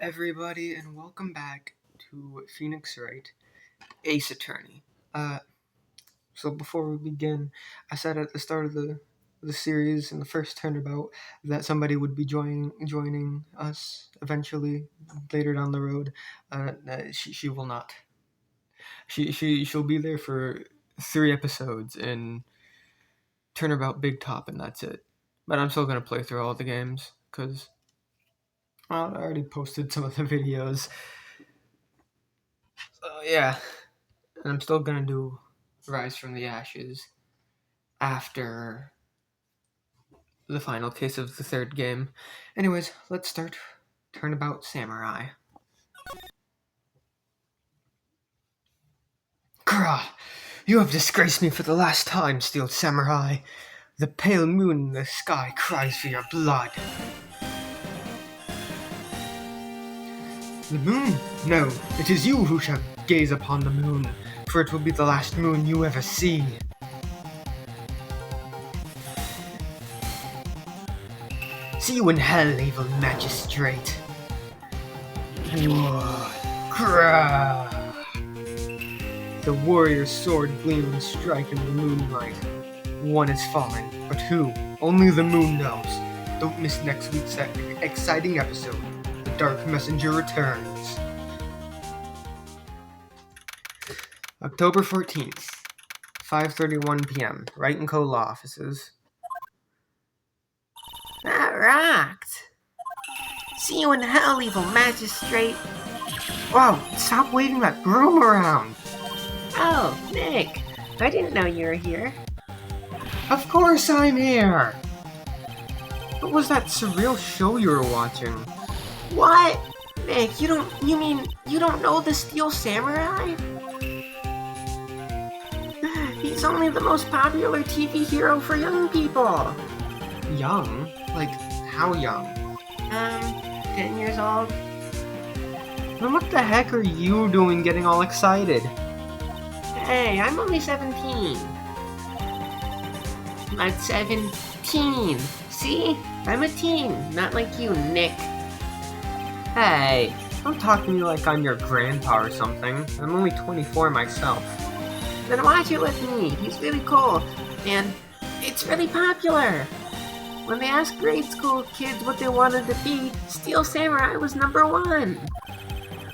everybody, and welcome back to Phoenix Wright, Ace Attorney. So before we begin, I said at the start of the series in the first Turnabout that somebody would be joining us eventually later down the road. She will not. She'll be there for 3 episodes in Turnabout Big Top, and that's it. But I'm still gonna play through all the games because I already posted some of the videos. Yeah, and I'm still gonna do Rise from the Ashes after the final case of the third game. Anyways, let's start Turnabout Samurai. Grah! You have disgraced me for the last time, Steel Samurai. The pale moon in the sky cries for your blood. The moon? No, it is you who shall gaze upon the moon, for it will be the last moon you ever see. See you in hell, evil magistrate. Grah! The warrior's sword gleams and strike in the moonlight. One is fallen, but who? Only the moon knows. Don't miss next week's exciting episode. The Dark Messenger returns. October 14th, 5:31 p.m. Wright & Co. Law Offices. That rocked! See you in hell, evil magistrate! Whoa, stop waving that broom around! Oh, Nick! I didn't know you were here. Of course I'm here! What was that surreal show you were watching? What? Nick, you don't know the Steel Samurai? He's only the most popular TV hero for young people. Young? Like, how young? 10 years old. Then what the heck are you doing getting all excited? Hey, I'm only 17. I'm 17. See? I'm a teen, not like you, Nick. Hey, don't talk to me like I'm your grandpa or something. I'm only 24 myself. Then watch it with me. He's really cool. And it's really popular. When they asked grade school kids what they wanted to be, Steel Samurai was number 1.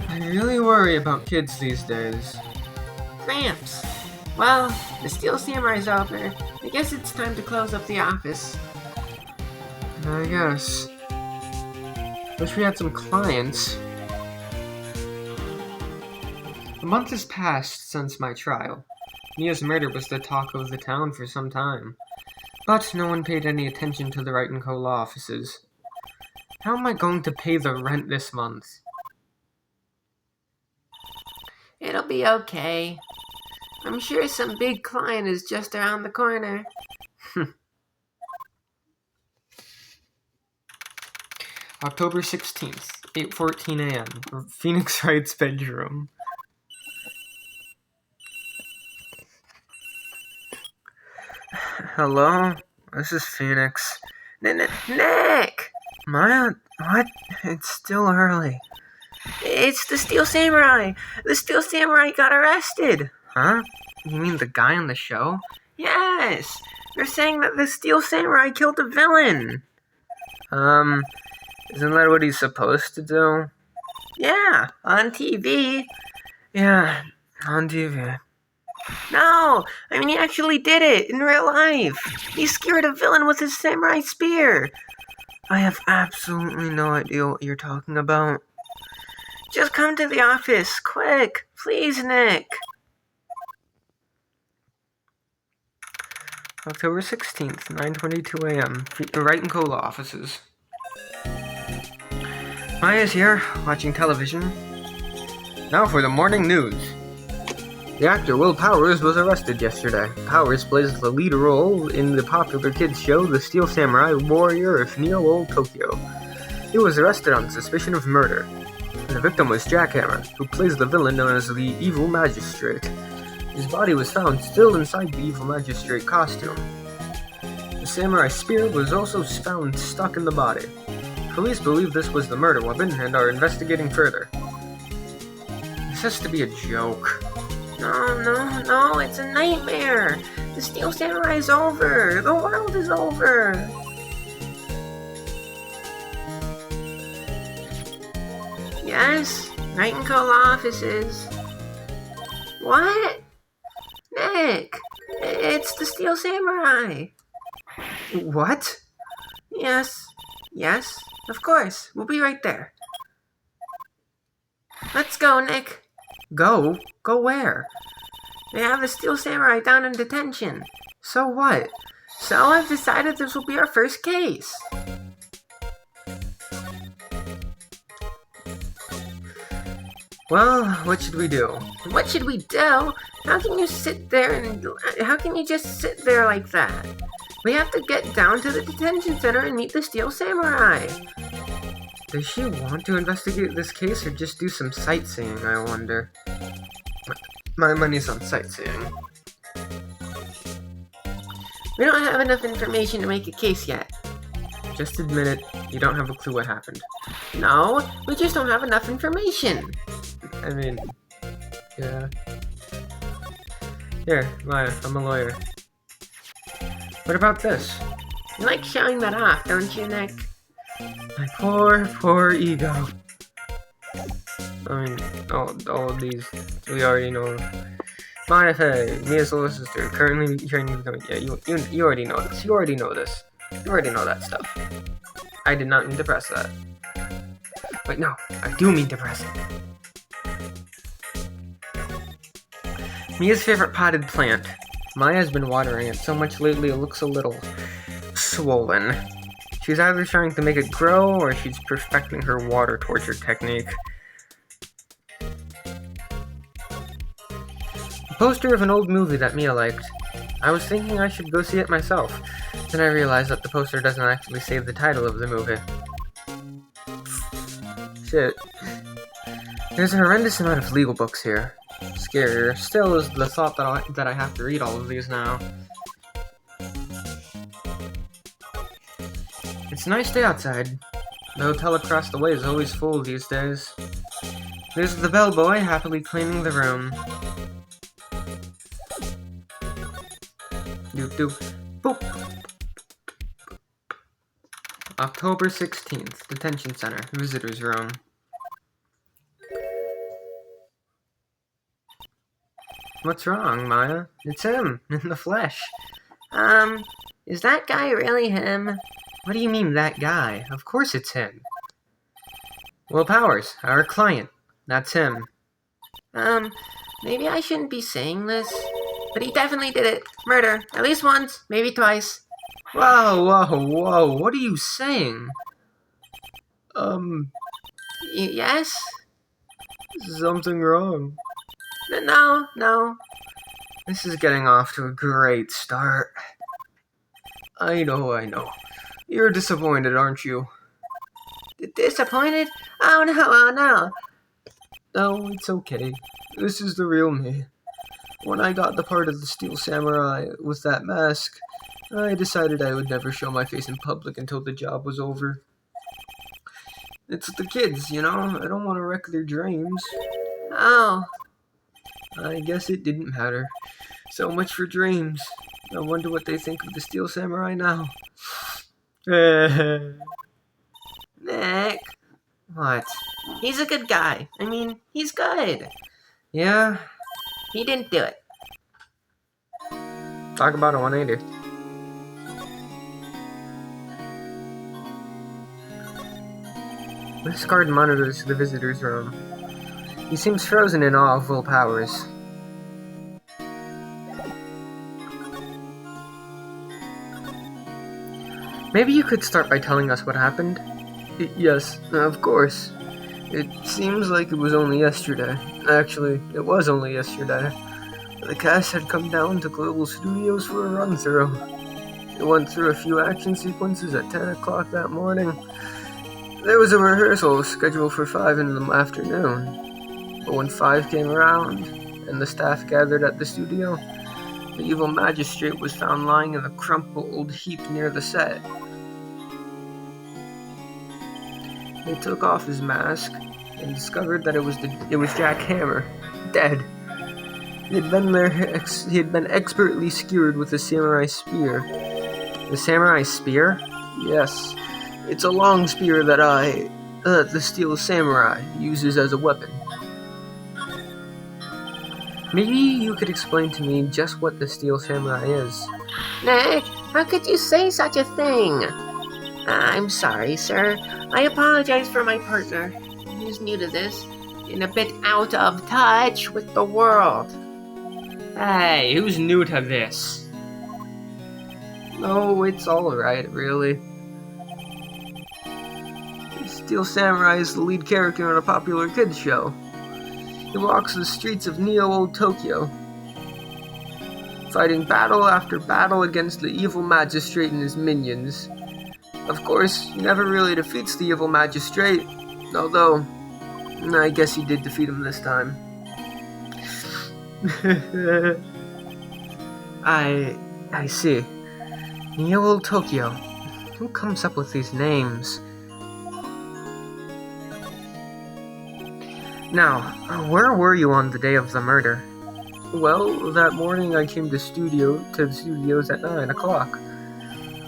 I really worry about kids these days. Gramps. Well, the Steel Samurai's over. I guess it's time to close up the office. I guess. Wish we had some clients. A month has passed since my trial. Mia's murder was the talk of the town for some time. But no one paid any attention to the Wright & Co. law offices. How am I going to pay the rent this month? It'll be okay. I'm sure some big client is just around the corner. October 16th, 8:14 a.m. Phoenix Wright's bedroom. Hello? This is Phoenix. Nick! Maya? What? It's still early. It's the Steel Samurai! The Steel Samurai got arrested! Huh? You mean the guy on the show? Yes! They're saying that the Steel Samurai killed a villain! Isn't that what he's supposed to do? Yeah, on TV. Yeah, on TV. No! I mean, he actually did it in real life! He scared a villain with his samurai spear! I have absolutely no idea what you're talking about. Just come to the office, quick! Please, Nick! October 16th, 9:22 a.m. Wright & Co. law offices. Maya's here, watching television. Now for the morning news. The actor Will Powers was arrested yesterday. Powers plays the lead role in the popular kids show The Steel Samurai Warrior of Neo-Old Tokyo. He was arrested on suspicion of murder. The victim was Jackhammer, who plays the villain known as the Evil Magistrate. His body was found still inside the Evil Magistrate costume. The samurai spear was also found stuck in the body. Police believe this was the murder weapon and are investigating further. This has to be a joke. No, it's a nightmare. The Steel Samurai is over. The world is over. Yes, Wright and Co. offices. What? Nick, it's the Steel Samurai. What? Yes, of course. We'll be right there. Let's go, Nick. Go? Go where? They have the Steel Samurai down in detention. So what? So I've decided this will be our first case. Well, what should we do? What should we do? How can you just sit there like that? We have to get down to the detention center and meet the Steel Samurai. Does she want to investigate this case or just do some sightseeing, I wonder? My money's on sightseeing. We don't have enough information to make a case yet. Just admit it, you don't have a clue what happened. No, we just don't have enough information. I mean, yeah. Here, Maya, I'm a lawyer. What about this? You like showing that off, don't you, Nick? My poor ego. I mean, all of these, we already know. Maya Fey, Mia's solicitor, currently training to yeah, you already know this. You already know this. You already know that stuff. I did not mean to press that. Wait, no, I do mean to press it. Mia's favorite potted plant. Maya's been watering it so much lately it looks a little swollen. She's either trying to make it grow or she's perfecting her water torture technique. A poster of an old movie that Mia liked. I was thinking I should go see it myself. Then I realized that the poster doesn't actually say the title of the movie. Shit. There's a horrendous amount of legal books here. Scarier still is the thought that I have to read all of these now. It's a nice day outside. The hotel across the way is always full these days. There's the bellboy happily cleaning the room. Doop doop. Boop. October 16th, Detention Center, Visitor's Room. What's wrong, Maya? It's him, in the flesh. Is that guy really him? What do you mean, that guy? Of course it's him. Will Powers, our client. That's him. Maybe I shouldn't be saying this, but he definitely did it. Murder. At least once, maybe twice. Whoa, what are you saying? Yes? Something wrong. No. This is getting off to a great start. I know. You're disappointed, aren't you? Disappointed? Oh no. No, it's okay. This is the real me. When I got the part of the Steel Samurai with that mask, I decided I would never show my face in public until the job was over. It's the kids, you know? I don't want to wreck their dreams. Oh. I guess it didn't matter. So much for dreams. I wonder what they think of the Steel Samurai now. Nick. What? He's a good guy. I mean, he's good. Yeah? He didn't do it. Talk about a 180. This guard monitors the visitor's room. He seems frozen in awe of Will Powers. Maybe you could start by telling us what happened? Yes, of course. It seems like it was only yesterday. Actually, it was only yesterday. The cast had come down to Global Studios for a run-through. It went through a few action sequences at 10 o'clock that morning. There was a rehearsal scheduled for 5 in the afternoon. But when 5 came around, and the staff gathered at the studio, the evil magistrate was found lying in a crumpled heap near the set. They took off his mask and discovered that it was Jack Hammer, dead. He had been expertly skewered with a samurai spear. The samurai spear? Yes. It's a long spear that the Steel Samurai uses as a weapon. Maybe you could explain to me just what the Steel Samurai is. Nick, how could you say such a thing? I'm sorry, sir. I apologize for my partner. He's new to this and a bit out of touch with the world. Hey, who's new to this? No, it's alright, really. Steel Samurai is the lead character in a popular kids show. He walks the streets of Neo-Old Tokyo, fighting battle after battle against the evil magistrate and his minions. Of course, he never really defeats the evil magistrate, although I guess he did defeat him this time. I see. Neo-Old Tokyo. Who comes up with these names? Now, where were you on the day of the murder? Well, that morning I came to the studios at 9 o'clock.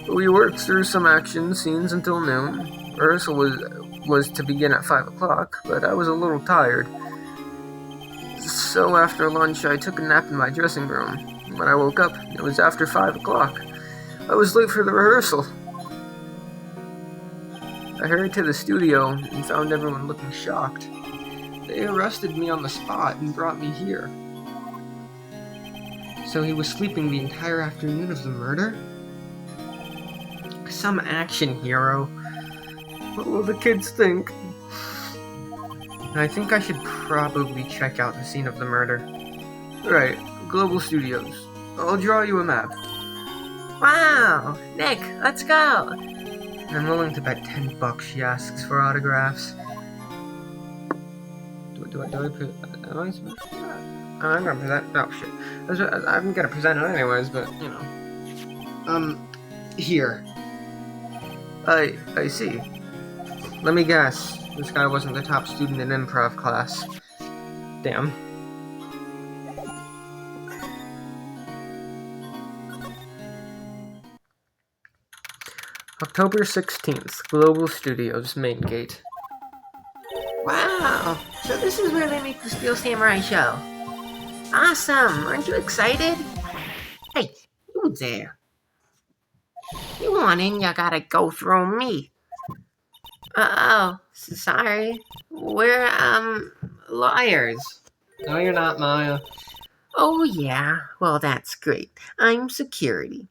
We worked through some action scenes until noon. Rehearsal was to begin at 5 o'clock, but I was a little tired. So after lunch, I took a nap in my dressing room. When I woke up, it was after 5 o'clock. I was late for the rehearsal. I hurried to the studio and found everyone looking shocked. They arrested me on the spot and brought me here. So he was sleeping the entire afternoon of the murder? Some action hero. What will the kids think? I think I should probably check out the scene of the murder. Right, Global Studios. I'll draw you a map. Wow, Nick, let's go. I'm willing to bet $10 she asks for autographs. I'm gonna present. Oh shit! I'm gonna present it anyways, but you know. Here. I see. Let me guess. This guy wasn't the top student in improv class. Damn. October 16th, Global Studios, main gate. Wow, so this is where they make the Steel Samurai show. Awesome, aren't you excited? Hey, you there. You want in, you gotta go through me. Uh-oh, sorry. We're, lawyers. No, you're not, Maya. Oh, yeah, well, that's great. I'm security,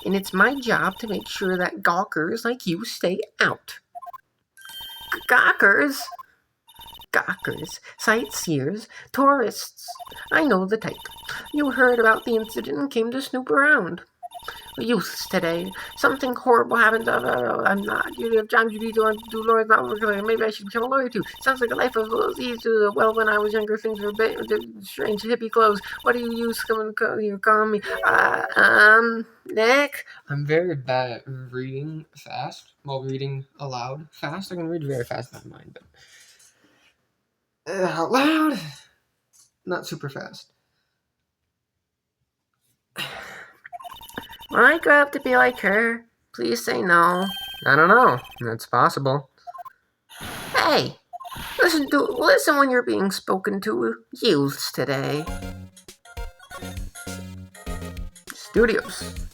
and it's my job to make sure that gawkers like you stay out. Gawkers? Gawkers, sightseers, tourists. I know the type. You heard about the incident and came to snoop around. Youths today. Something horrible happened. I'm not. You have jobs you need to do lawyers not working. Maybe I should become a lawyer too. Sounds like a life of ease. Well, when I was younger, things were strange hippie clothes. What do you use? You call me? Nick. I'm very bad at reading fast. Well, reading aloud fast. I can read very fast, not mine, but out loud, not super fast. Will I grow up to be like her? Please say no. I don't know. It's possible. Hey, listen when you're being spoken to. Youths today. Studios.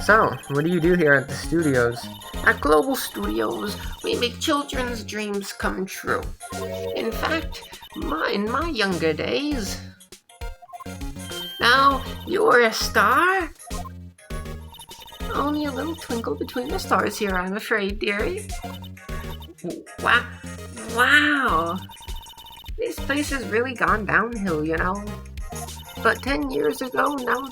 So, what do you do here at the studios? At Global Studios, we make children's dreams come true. In fact, in my younger days. Now, you're a star? Only a little twinkle between the stars here, I'm afraid, dearie. Wow. This place has really gone downhill, you know. But 10 years ago, now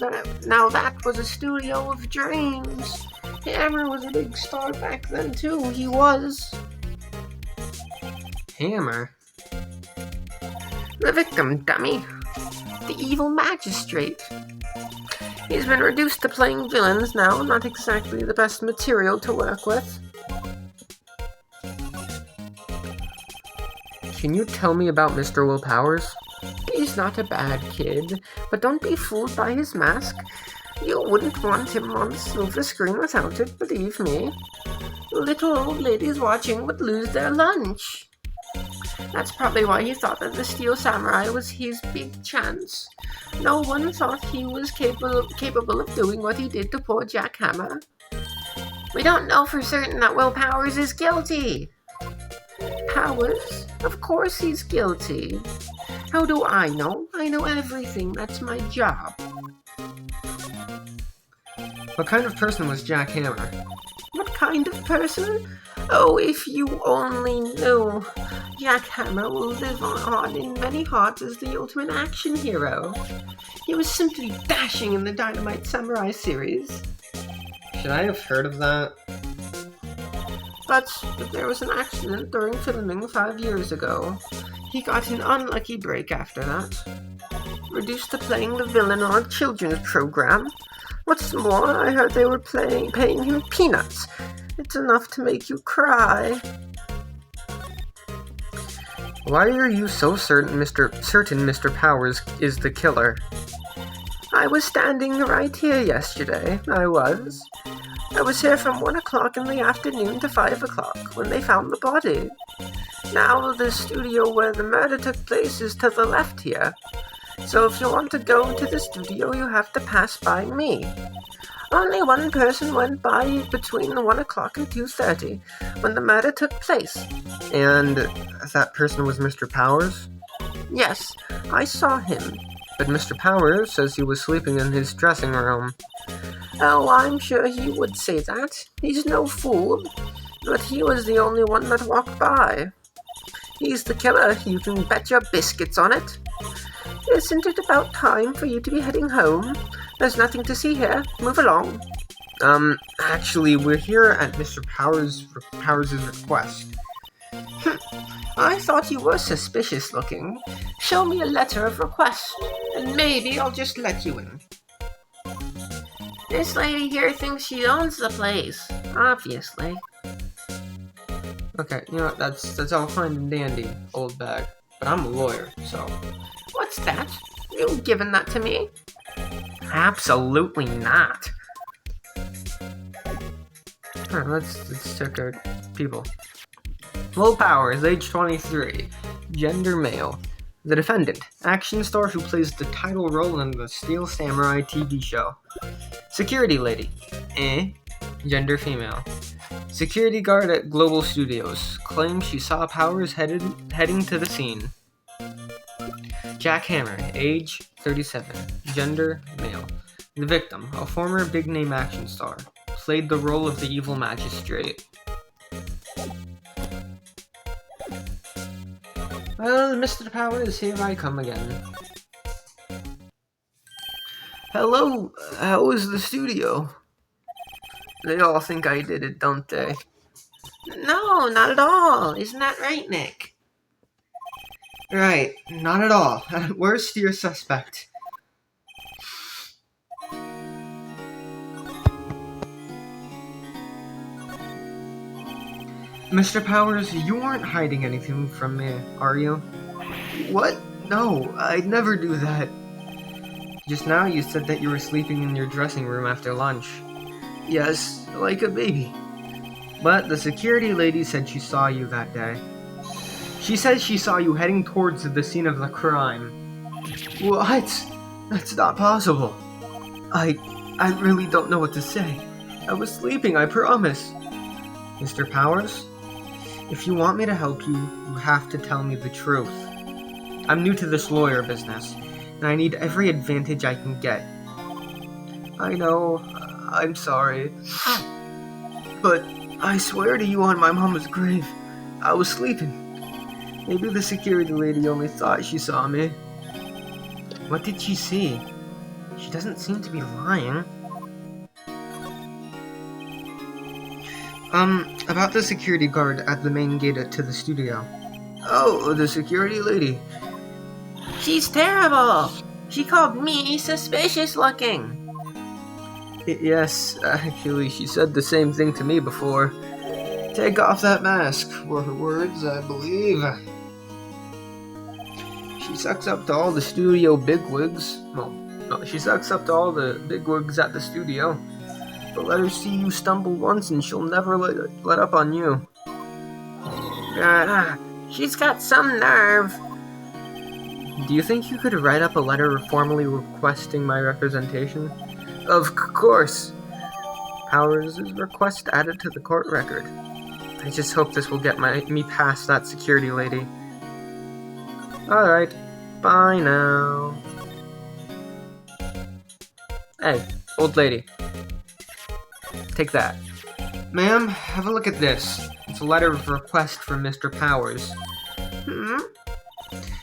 that was a studio of dreams. Hammer was a big star back then, too. He was. Hammer? The victim, dummy. The evil magistrate. He's been reduced to playing villains now, not exactly the best material to work with. Can you tell me about Mr. Will Powers? He's not a bad kid, but don't be fooled by his mask. You wouldn't want him on the silver screen without it, believe me. Little old ladies watching would lose their lunch. That's probably why he thought that the Steel Samurai was his big chance. No one thought he was capable of doing what he did to poor Jack Hammer. We don't know for certain that Will Powers is guilty. Powers? Of course he's guilty. How do I know? I know everything. That's my job. What kind of person was Jack Hammer? What kind of person? Oh, if you only knew. Jack Hammer will live on in many hearts as the ultimate action hero. He was simply dashing in the Dynamite Samurai series. Should I have heard of that? But there was an accident during filming 5 years ago. He got an unlucky break after that. Reduced to playing the villain on a children's program. What's more, I heard they were paying him peanuts. It's enough to make you cry. Why are you so certain Mr. Powers is the killer? I was standing right here yesterday. I was here from 1 o'clock in the afternoon to 5 o'clock when they found the body. Now the studio where the murder took place is to the left here. So if you want to go to the studio, you have to pass by me. Only one person went by between 1 o'clock and 2:30 when the murder took place. And that person was Mr. Powers? Yes, I saw him. But Mr. Powers says he was sleeping in his dressing room. Oh, I'm sure he would say that. He's no fool. But he was the only one that walked by. He's the killer, you can bet your biscuits on it. Isn't it about time for you to be heading home? There's nothing to see here. Move along. Actually, we're here at Mr. Powers' request. I thought you were suspicious looking. Show me a letter of request, and maybe I'll just let you in. This lady here thinks she owns the place, obviously. Okay, that's all fine and dandy, old bag. But I'm a lawyer, so... What's that? You giving that to me? Absolutely not. Alright, let's check out people. Will Powers, age 23, gender male. The defendant, action star who plays the title role in the Steel Samurai TV show. Security lady, gender female. Security guard at Global Studios, claims she saw Powers heading to the scene. Jack Hammer, age 37, gender male. The victim, a former big-name action star, played the role of the evil magistrate. Well, Mr. Powers, here I come again. Hello, how is the studio? They all think I did it, don't they? No, not at all. Isn't that right, Nick? Right, not at all. Where's your suspect? Mr. Powers, you aren't hiding anything from me, are you? What? No, I'd never do that. Just now you said that you were sleeping in your dressing room after lunch. Yes, like a baby. But the security lady said she saw you that day. She says she saw you heading towards the scene of the crime. What? That's not possible. I really don't know what to say. I was sleeping, I promise. Mr. Powers, if you want me to help you, you have to tell me the truth. I'm new to this lawyer business, and I need every advantage I can get. I know, I'm sorry. But I swear to you on my mama's grave, I was sleeping. Maybe the security lady only thought she saw me. What did she see? She doesn't seem to be lying. About the security guard at the main gate to the studio. Oh, the security lady. She's terrible. She called me suspicious looking. Yes, actually, she said the same thing to me before. Take off that mask, were her words, I believe. She sucks up to all the studio bigwigs. Well, no, she sucks up to all the bigwigs at the studio. But let her see you stumble once and she'll never let up on you. She's got some nerve. Do you think you could write up a letter formally requesting my representation? Of course. Powers' request added to the court record. I just hope this will get me past that security lady. Alright, bye now. Hey, old lady. Take that. Ma'am, have a look at this. It's a letter of request from Mr. Powers.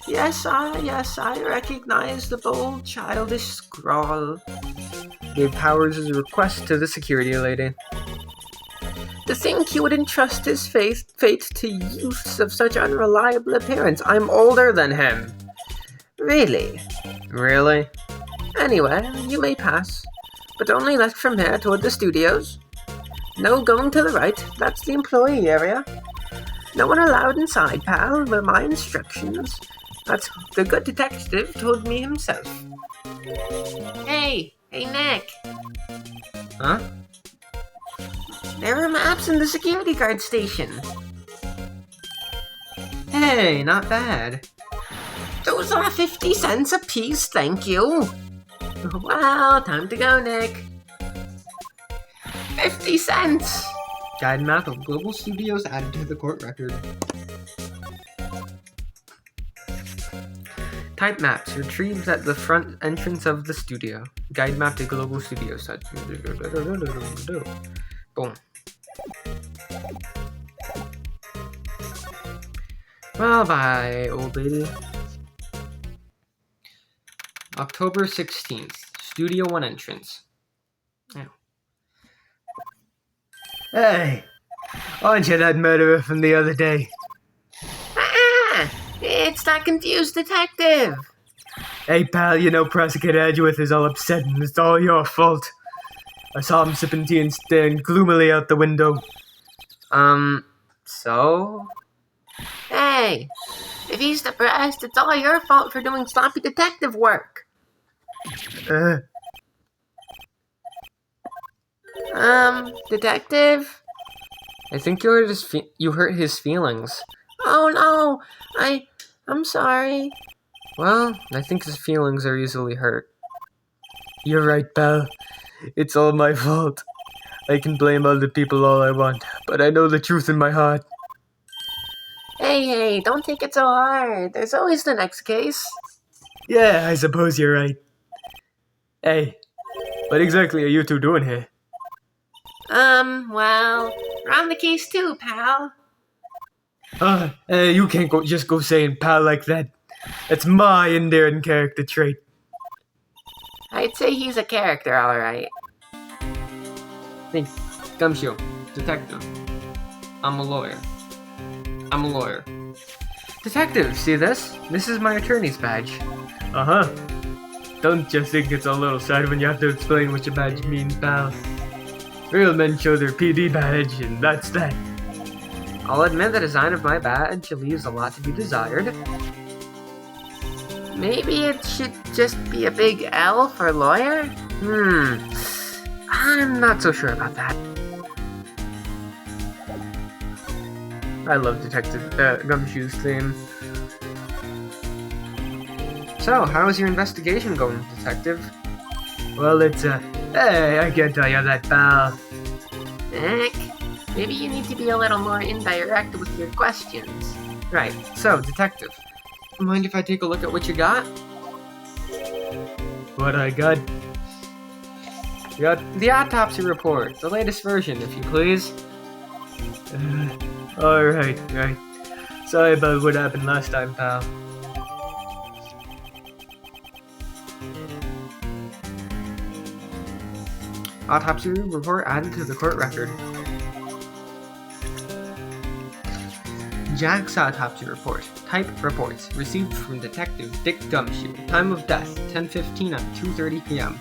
Yes, I recognize the bold, childish scrawl. Gave Powers' request to the security lady. To think he would entrust his fate to youths of such unreliable appearance. I'm older than him. Really? Really? Anyway, you may pass, but only left from here toward the studios. No going to the right, that's the employee area. No one allowed inside, pal, were my instructions. That's the good detective told me himself. Hey, Nick. Huh? There are maps in the security guard station. Hey, not bad. Those are 50 cents a piece, thank you. Well, time to go, Nick. 50 cents! Guide map of Global Studios added to the court record. Type maps retrieved at the front entrance of the studio. Guide map to Global Studios. Boom. Well, bye, old lady. October 16th. Studio 1 entrance. Oh. Hey! Aren't you that murderer from the other day? It's that confused detective! Hey, pal, you know Prosecutor Edgeworth is all upset and it's all your fault. I saw him sipping tea and staring gloomily out the window. So? Hey! If he's depressed, it's all your fault for doing sloppy detective work. Detective? I think you hurt his feelings. Oh no! I'm sorry. Well, I think his feelings are easily hurt. You're right, pal. It's all my fault. I can blame other people all I want, but I know the truth in my heart. Hey, don't take it so hard. There's always the next case. Yeah, I suppose you're right. Hey, what exactly are you two doing here? Well, we're on the case too, pal. You can't just go saying pal like that. That's my endearing character trait. I'd say he's a character, alright. Hey, Gumshoe, detective. I'm a lawyer. Detective, see this? This is my attorney's badge. Uh-huh. Don't just think it's a little sad when you have to explain what your badge means, pal. Real men show their PD badge, and that's that. I'll admit the design of my badge leaves a lot to be desired. Maybe it should just be a big L for lawyer? I'm not so sure about that. I love Detective Gumshoe's theme. So, how's your investigation going, Detective? Well, it's, hey, I can't tell you that, pal. Nick, maybe you need to be a little more indirect with your questions. Right, so, Detective, mind if I take a look at what you got? What I got? You got the autopsy report, the latest version, if you please. Alright, right. Sorry about what happened last time, pal. Autopsy report added to the court record. Jack's autopsy report. Type reports. Received from Detective Dick Gumshoe. Time of death, 10:15 at 2:30 p.m.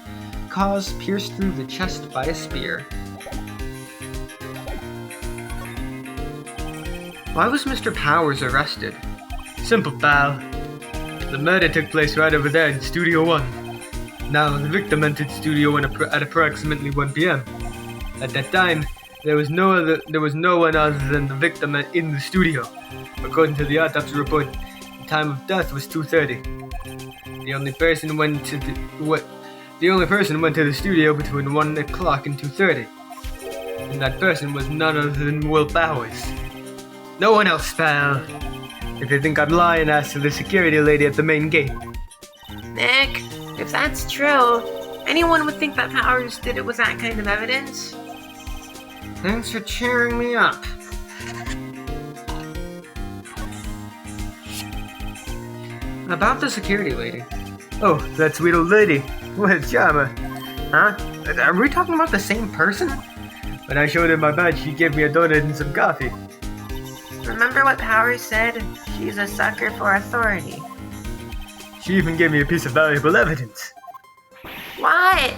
Cause, pierced through the chest by a spear. Why was Mr. Powers arrested? Simple, pal. The murder took place right over there in Studio 1. Now, the victim entered Studio 1 at approximately 1 p.m. At that time, there was no one other than the victim in the studio. According to the autopsy report, the time of death was 2:30. The only person went to the studio between 1 o'clock and 2:30. And that person was none other than Will Bowers. No one else, pal. If you think I'm lying, ask the security lady at the main gate. Nick, if that's true, anyone would think that Powers did it with that kind of evidence. Thanks for cheering me up. About the security lady. Oh, that sweet old lady. What a charmer. Huh? Are we talking about the same person? When I showed her my badge, she gave me a donut and some coffee. Remember what Powers said? She's a sucker for authority. She even gave me a piece of valuable evidence. What?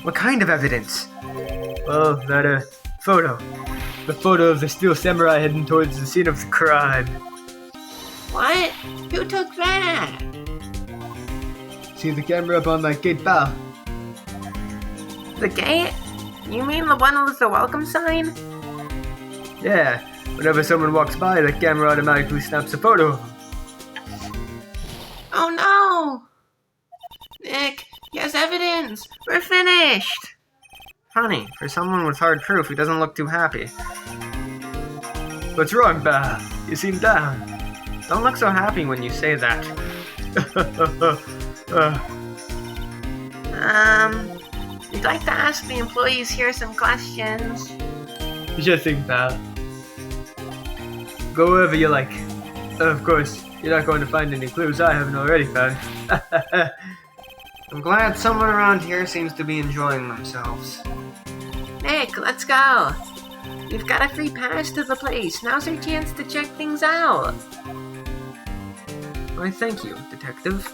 What kind of evidence? Well, that photo. The photo of the steel samurai heading towards the scene of the crime. What? Who took that? See the camera up on that gate, pal? The gate? You mean the one with the welcome sign? Yeah. Whenever someone walks by, the camera automatically snaps a photo of them. Oh no! Nick, he has evidence! We're finished! Honey, for someone with hard proof, he doesn't look too happy. What's wrong, pal? You seem down. Don't look so happy when you say that. We'd like to ask the employees here some questions. Sure thing, pal. Go wherever you like. Of course, you're not going to find any clues I haven't already found. I'm glad someone around here seems to be enjoying themselves. Nick, let's go. We've got a free pass to the place. Now's our chance to check things out. Why, thank you, detective.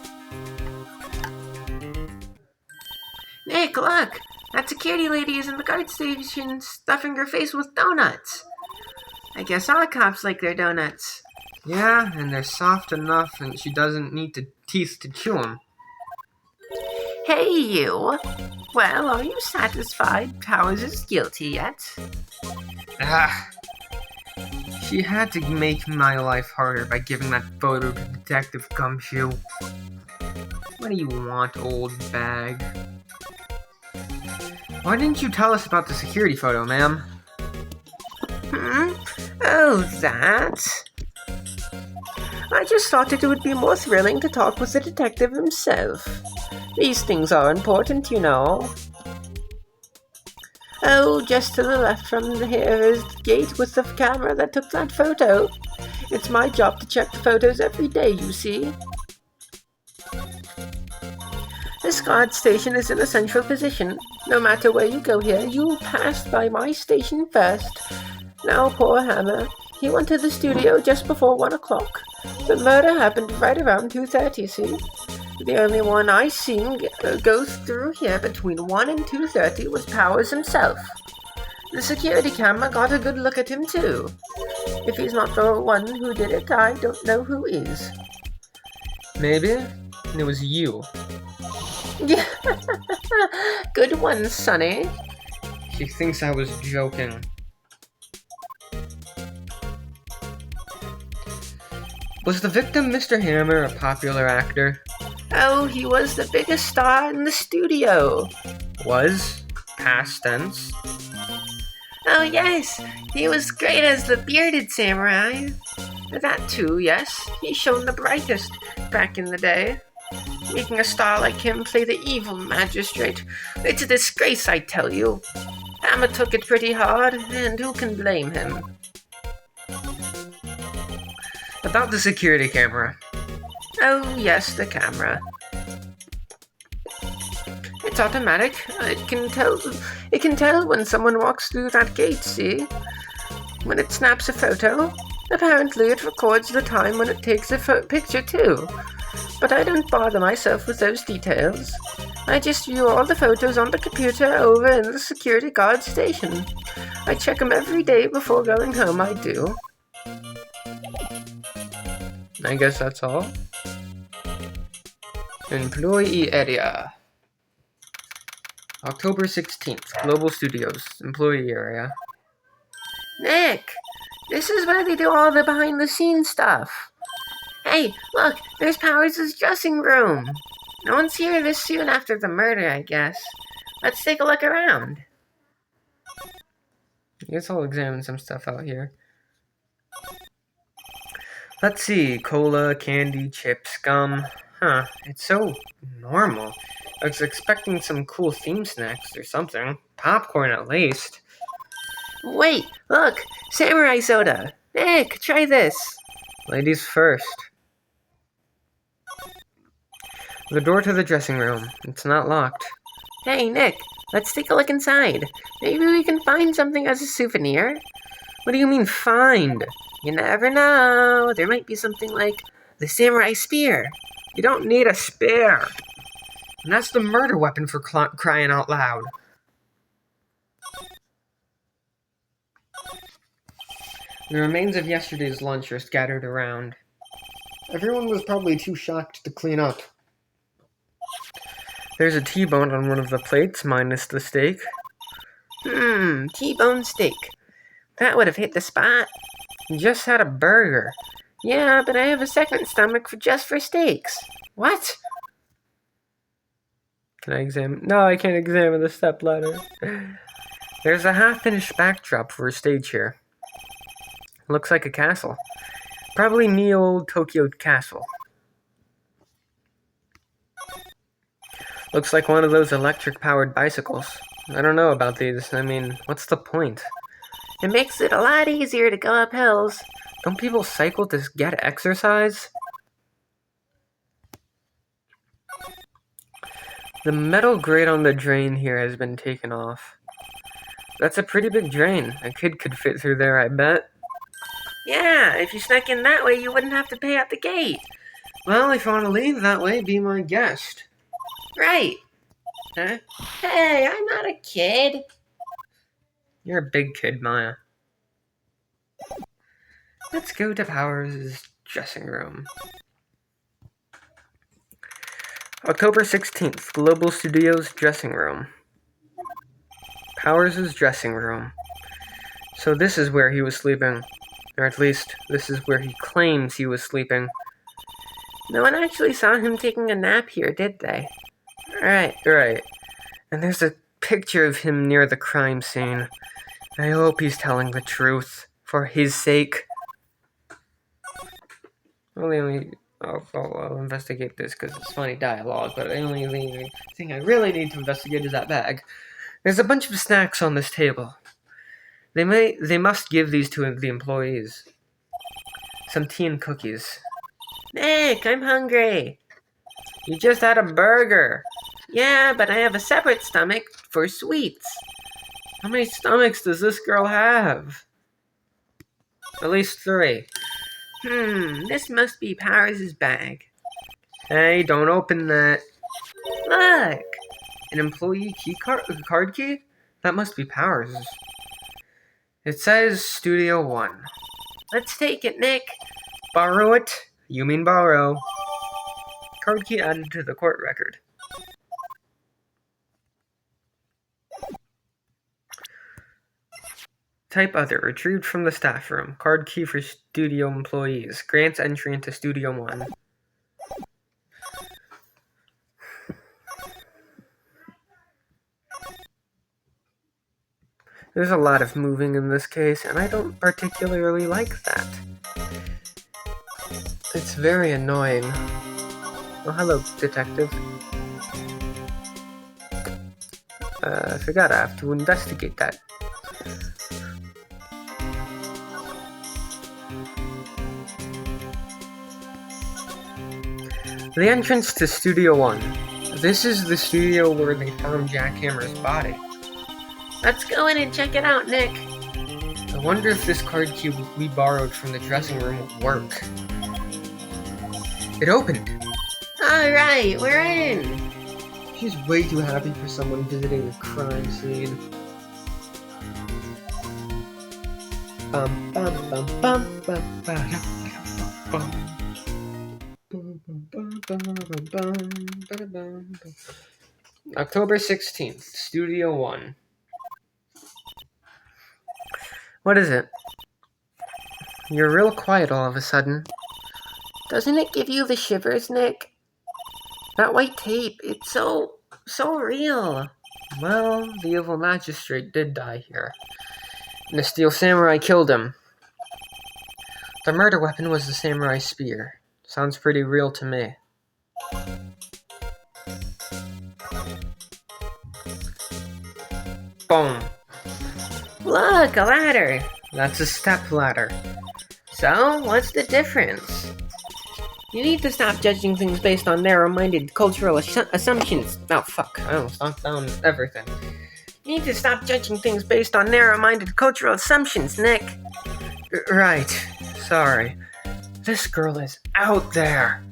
Nick, look! That security lady is in the guard station stuffing her face with donuts. I guess all cops like their donuts. Yeah, and they're soft enough and she doesn't need teeth to chew them. Hey, you! Well, are you satisfied Powers is guilty yet? She had to make my life harder by giving that photo to Detective Gumshoe. What do you want, old bag? Why didn't you tell us about the security photo, ma'am? Oh, that? I just thought it would be more thrilling to talk with the detective himself. These things are important, you know. Oh, just to the left from here is the gate with the camera that took that photo. It's my job to check the photos every day, you see. This guard station is in a central position. No matter where you go here, you will pass by my station first. Now, poor Hammer. He went to the studio just before 1 o'clock. The murder happened right around 2:30, see? The only one I seen go through here between 1 and 2:30 was Powers himself. The security camera got a good look at him, too. If he's not the one who did it, I don't know who is. Maybe it was you. Yeah, good one, Sonny. She thinks I was joking. Was the victim Mr. Hammer a popular actor? Oh, he was the biggest star in the studio. Was? Past tense? Oh, yes, he was great as the bearded samurai. That too, yes, he shone the brightest back in the day. Making a star like him play the evil magistrate, it's a disgrace, I tell you. Hammer took it pretty hard, and who can blame him? About the security camera. Oh, yes, the camera. It's automatic. It can tell when someone walks through that gate, see? When it snaps a photo, apparently it records the time when it takes a picture too. But I don't bother myself with those details. I just view all the photos on the computer over in the security guard station. I check them every day before going home, I do. I guess that's all. Employee area. October 16th, Global Studios, employee area. Nick, this is where they do all the behind-the-scenes stuff. Hey, look, there's Powers' dressing room. No one's here this soon after the murder, I guess. Let's take a look around. I guess I'll examine some stuff out here. Let's see, cola, candy, chips, gum. Huh, it's so normal. I was expecting some cool theme snacks or something. Popcorn at least. Wait, look, samurai soda. Nick, try this. Ladies first. The door to the dressing room. It's not locked. Hey, Nick, let's take a look inside. Maybe we can find something as a souvenir. What do you mean, find? You never know. There might be something like the samurai spear. You don't need a spear. And that's the murder weapon for crying out loud. The remains of yesterday's lunch are scattered around. Everyone was probably too shocked to clean up. There's a T-bone on one of the plates, minus the steak. T-bone steak. That would have hit the spot. You just had a burger. Yeah, but I have a second stomach just for steaks. What? Can I examine? No, I can't examine the stepladder. There's a half-finished backdrop for a stage here. Looks like a castle. Probably Neo-Tokyo Castle. Looks like one of those electric-powered bicycles. I don't know about these. I mean, what's the point? It makes it a lot easier to go up hills. Don't people cycle to get exercise? The metal grate on the drain here has been taken off. That's a pretty big drain. A kid could fit through there, I bet. Yeah, if you snuck in that way, you wouldn't have to pay at the gate. Well, if you want to leave that way, be my guest. Right. Huh? Hey, I'm not a kid. You're a big kid, Maya. Let's go to Powers' dressing room. October 16th, Global Studios dressing room. Powers' dressing room. So this is where he was sleeping. Or at least, this is where he claims he was sleeping. No one actually saw him taking a nap here, did they? Right. And there's a picture of him near the crime scene. I hope he's telling the truth, for his sake. I'll investigate this because it's funny dialogue, but the only thing I really need to investigate is that bag. There's a bunch of snacks on this table. They must give these to the employees. Some tea and cookies. Nick, I'm hungry. You just had a burger. Yeah, but I have a separate stomach for sweets. How many stomachs does this girl have? At least 3. This must be Powers' bag. Hey, don't open that. Look! An employee card key? That must be Powers'. It says Studio 1. Let's take it, Nick. Borrow it? You mean borrow. Card key added to the court record. Type other, retrieved from the staff room. Card key for studio employees. Grants entry into Studio 1. There's a lot of moving in this case, and I don't particularly like that. It's very annoying. Oh, hello, detective. I forgot I have to investigate that. The entrance to Studio 1. This is the studio where they found Jack Hammer's body. Let's go in and check it out, Nick. I wonder if this card key we borrowed from the dressing room will work. It opened. Alright, we're in. She's way too happy for someone visiting a crime scene. Bum, bum, bum, bum, bum, bum. Bum, bum, bum, bum, bum, bum, ba-da-bum. October 16th, Studio One. What is it? You're real quiet all of a sudden. Doesn't it give you the shivers, Nick? That white tape, it's so real. Well, the evil magistrate did die here, and the steel samurai killed him. The murder weapon was the samurai spear. Sounds pretty real to me. Boom. Look, a ladder. That's a step ladder. So, what's the difference? You need to stop judging things based on narrow-minded cultural assumptions. Oh, fuck. I almost knocked down everything. You need to stop judging things based on narrow-minded cultural assumptions, Nick. Right. Sorry. This girl is out there.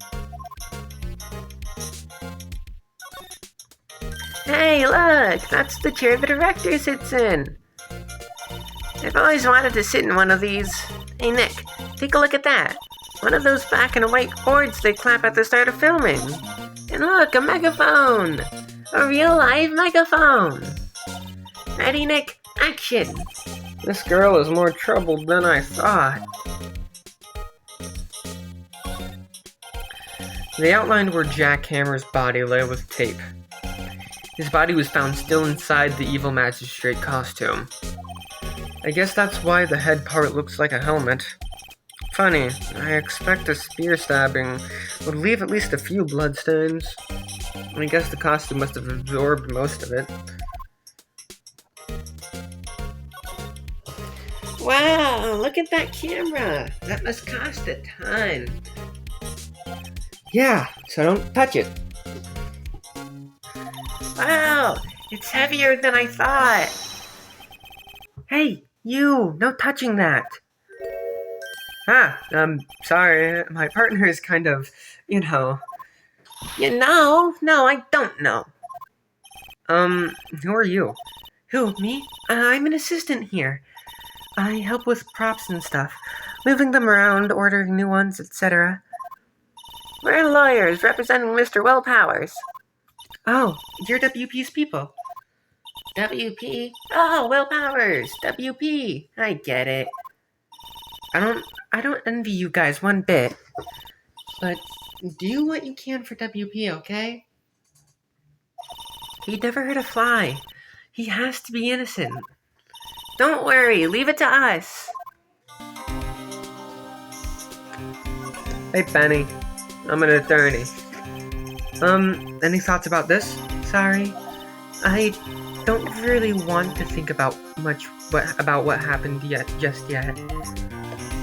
Hey, look! That's the chair the director sits in. I've always wanted to sit in one of these. Hey, Nick, take a look at that. One of those black and white boards they clap at the start of filming. And look, a megaphone! A real live megaphone! Ready, Nick? Action! This girl is more troubled than I thought. They outlined where Jack Hammer's body lay with tape. His body was found still inside the evil magistrate costume. I guess that's why the head part looks like a helmet. Funny, I expect a spear stabbing would leave at least a few bloodstains. I guess the costume must have absorbed most of it. Wow, look at that camera! That must cost a ton. Yeah, so don't touch it. Wow, it's heavier than I thought. Hey, you! No touching that! Sorry, my partner is kind of, You know? No, I don't know. Who are you? Who, me? I'm an assistant here. I help with props and stuff, moving them around, ordering new ones, etc. We're lawyers representing Mr. Will Powers. Oh, you're WP's people. WP? Oh, Will Powers, WP. I get it. I don't envy you guys one bit. But do what you can for WP, okay? He never hurt a fly. He has to be innocent. Don't worry, leave it to us. Hey, Benny. I'm an attorney. Any thoughts about this? Sorry. I don't really want to think about what happened just yet.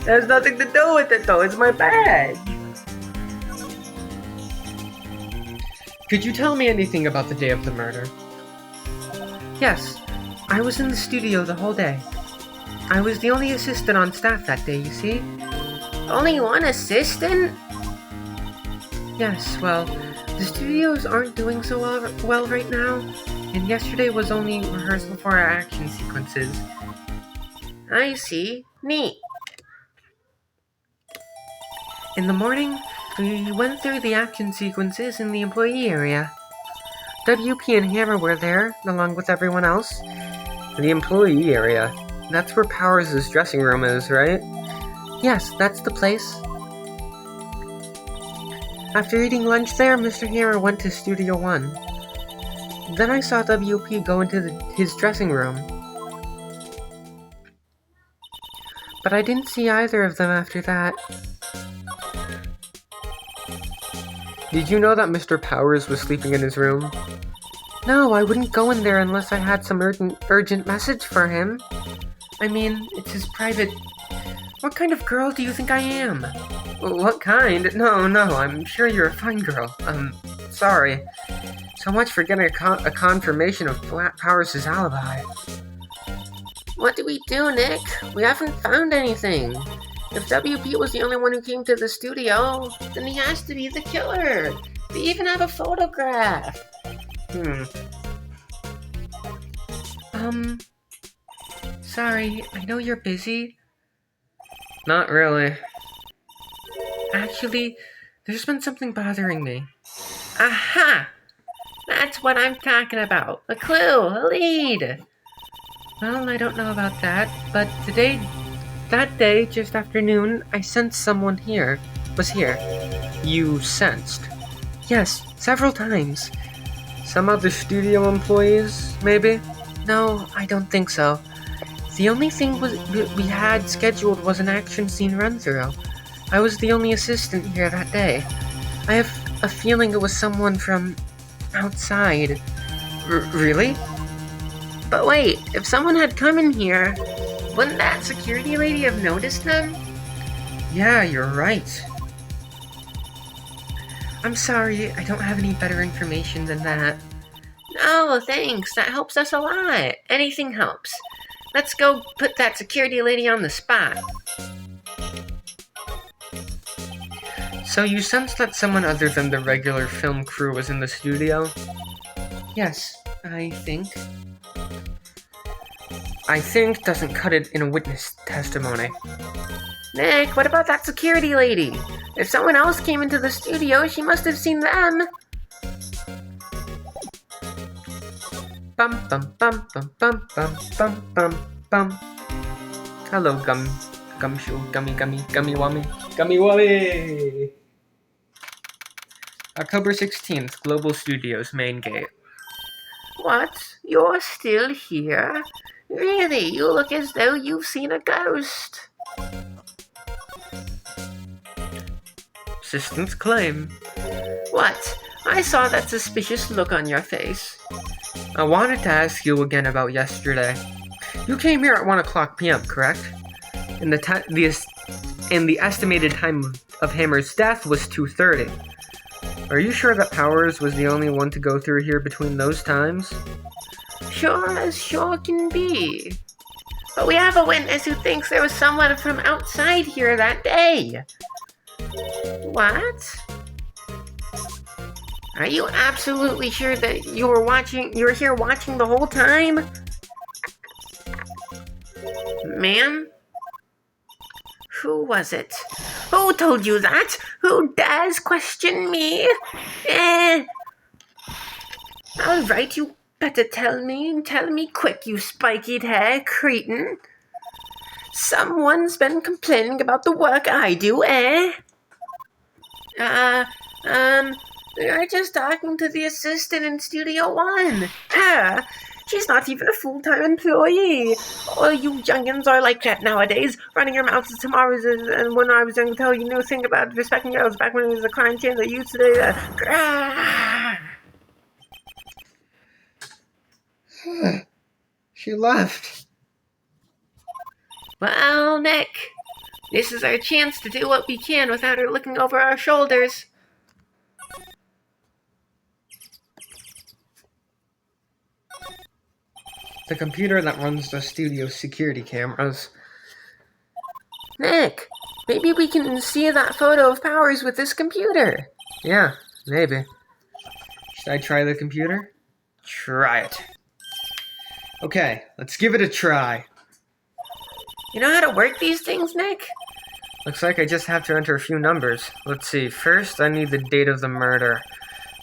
There's nothing to do with it, though. It's my badge. Could you tell me anything about the day of the murder? Yes. I was in the studio the whole day. I was the only assistant on staff that day, you see? Only one assistant? Yes, well, the studios aren't doing so well right now, and yesterday was only rehearsal for our action sequences. I see. Neat. In the morning, we went through the action sequences in the employee area. WP and Hammer were there, along with everyone else. The employee area. That's where Powers' dressing room is, right? Yes, that's the place. After eating lunch there, Mr. Hammer went to Studio One. Then I saw WP go into his dressing room. But I didn't see either of them after that. Did you know that Mr. Powers was sleeping in his room? No, I wouldn't go in there unless I had some urgent message for him. I mean, it's his private... What kind of girl do you think I am? What kind? No, I'm sure you're a fine girl. Sorry. So much for getting a confirmation of Powers' alibi. What do we do, Nick? We haven't found anything. If WP was the only one who came to the studio, then he has to be the killer. They even have a photograph. Sorry, I know you're busy. Not really. Actually, there's been something bothering me. Aha! That's what I'm talking about. A clue, a lead. Well, I don't know about that, but that day, just after noon, I sensed someone was here. You sensed. Yes, several times. Some other studio employees, maybe? No, I don't think so. The only thing we had scheduled was an action scene run-through. I was the only assistant here that day. I have a feeling it was someone from outside. Really? But wait, if someone had come in here, wouldn't that security lady have noticed them? Yeah, you're right. I'm sorry, I don't have any better information than that. No, thanks, that helps us a lot. Anything helps. Let's go put that security lady on the spot. So you sensed that someone other than the regular film crew was in the studio? Yes, I think. I think doesn't cut it in a witness testimony. Nick, what about that security lady? If someone else came into the studio, she must have seen them. Bum bum bum bum bum bum bum bum bum. Hello, gumshoe, gummy wummy. October 16th, Global Studios main gate. What? You're still here? Really, you look as though you've seen a ghost. Assistant's claim. What? I saw that suspicious look on your face. I wanted to ask you again about yesterday. You came here at 1:00 p.m., correct? And the estimated time of Hammer's death was 2:30. Are you sure that Powers was the only one to go through here between those times? Sure as sure can be. But we have a witness who thinks there was someone from outside here that day. What? Are you absolutely sure that you were here watching the whole time? Ma'am? Who was it? Who told you that? Who dares question me? All right, you better tell me quick, you spiky hair cretin. Someone's been complaining about the work I do, You're just talking to the assistant in Studio One. Her. She's not even a full-time employee. All you youngins are like that nowadays, running your mouths to tomorrow's, and when I was young, tell you new thing about respecting girls back when it was a crime chain that used today. She left. Well, Nick, this is our chance to do what we can without her looking over our shoulders. The computer that runs the studio security cameras. Nick, maybe we can see that photo of Powers with this computer. Yeah, maybe. Should I try the computer? Try it. Okay, let's give it a try. You know how to work these things, Nick? Looks like I just have to enter a few numbers. Let's see, first I need the date of the murder.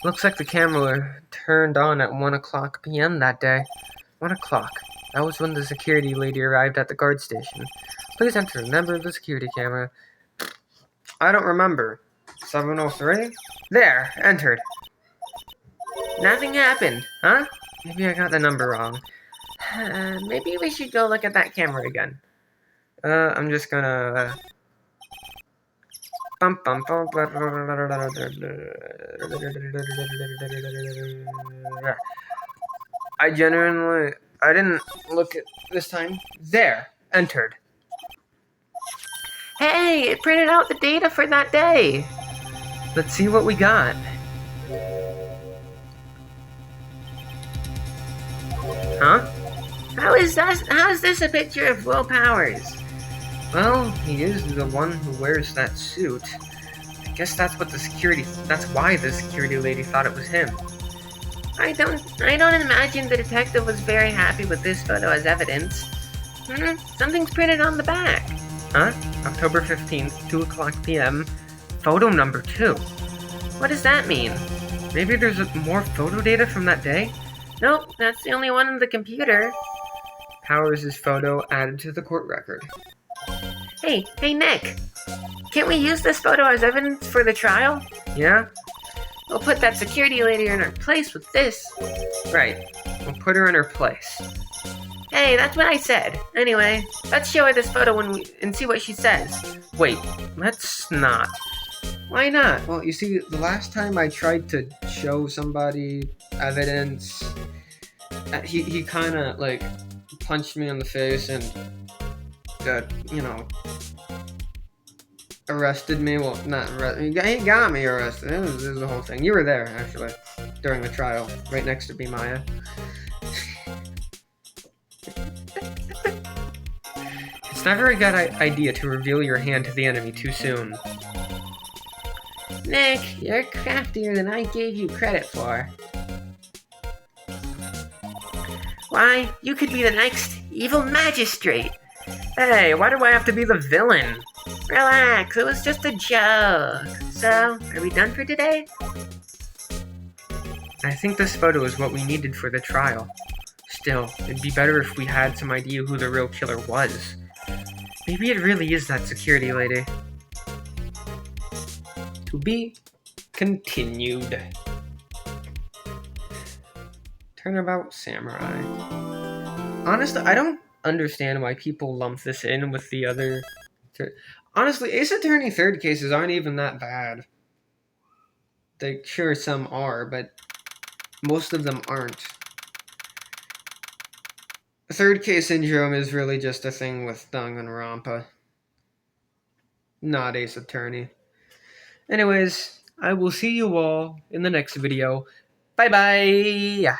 Looks like the camera turned on at 1:00 p.m. that day. 1:00. That was when the security lady arrived at the guard station. Please enter the number of the security camera. I don't remember. 703? There, entered. Nothing happened, huh? Maybe I got the number wrong. Maybe we should go look at that camera again. I'm just gonna... Bum, bum, bum, I didn't look at this time. There, entered. Hey, it printed out the data for that day. Let's see what we got. Huh? How is this a picture of Will Powers? Well, he is the one who wears that suit. I guess that's why the security lady thought it was him. I don't imagine the detective was very happy with this photo as evidence. Something's printed on the back. Huh? October 15th, 2:00 p.m., photo number, too. What does that mean? Maybe there's more photo data from that day? Nope, that's the only one in the computer. Powers' photo added to the court record. Hey, Nick! Can't we use this photo as evidence for the trial? Yeah? We'll put that security lady in her place with this. Right. We'll put her in her place. Hey, that's what I said. Anyway, let's show her this photo and see what she says. Wait, let's not. Why not? Well, you see, the last time I tried to show somebody evidence, he kind of, like, punched me in the face and, arrested me. Well, not arrested. He got me arrested. It was the whole thing. You were there, actually, during the trial, right next to B. Maya. It's never a good idea to reveal your hand to the enemy too soon. Nick, you're craftier than I gave you credit for. Why, you could be the next evil magistrate. Hey, why do I have to be the villain? Relax, it was just a joke. So, are we done for today? I think this photo is what we needed for the trial. Still, it'd be better if we had some idea who the real killer was. Maybe it really is that security lady. To be continued. Turnabout Samurai. Honestly, I don't understand why people lump this in with the other... Honestly, Ace Attorney third cases aren't even that bad. Sure, some are, but most of them aren't. Third case syndrome is really just a thing with Danganronpa. Not Ace Attorney. Anyways, I will see you all in the next video. Bye-bye!